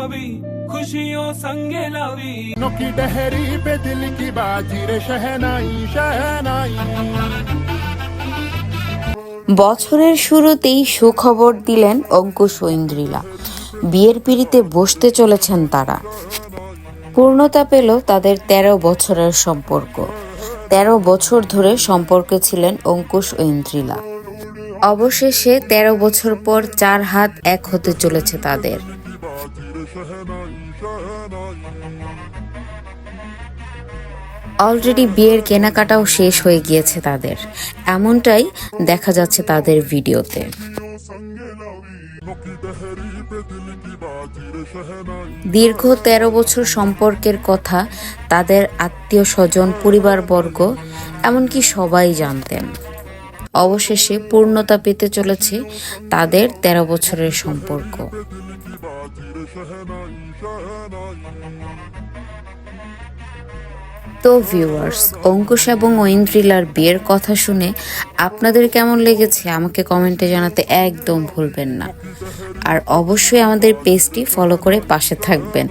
लावी खुशियों संगे लावी की डहरी पे दिल की बाजी रे शहनाई शहनाई। বছরের শুরুতেই সুখবর দিলেন অঙ্কুশ ও ইন্দ্রিলা। বিয়ের পিঁড়িতে বসতে চলেছেন তারা। পূর্ণতা পেল তাদের ১৩ বছরের সম্পর্ক। ১৩ বছর ধরে সম্পর্কে ছিলেন অঙ্কুশ ও ইন্দ্রিলা। অবশেষে ১৩ বছর পর ৪ হাত এক হতে চলেছে তাদের। অলরেডি বিয়ের কেনাকাটাও শেষ হয়ে গিয়েছে তাদের, এমনটাই দেখা যাচ্ছে তাদের ভিডিওতে। দীর্ঘ ১৩ বছর সম্পর্কের কথা তাদের আত্মীয় স্বজন, পরিবারবর্গ, এমনকি সবাই জানতেন। অবশেষে পূর্ণতা পেতে চলেছে তাদের ১৩ বছরের সম্পর্ক। তো ভিউয়ার্স, অঙ্কুশ এবং ঐন্দ্রিলার বিয়ের কথা শুনে আপনাদের কেমন লেগেছে আমাকে কমেন্টে জানাতে একদম ভুলবেন না। আর অবশ্যই আমাদের পেজটি ফলো করে পাশে থাকবেন।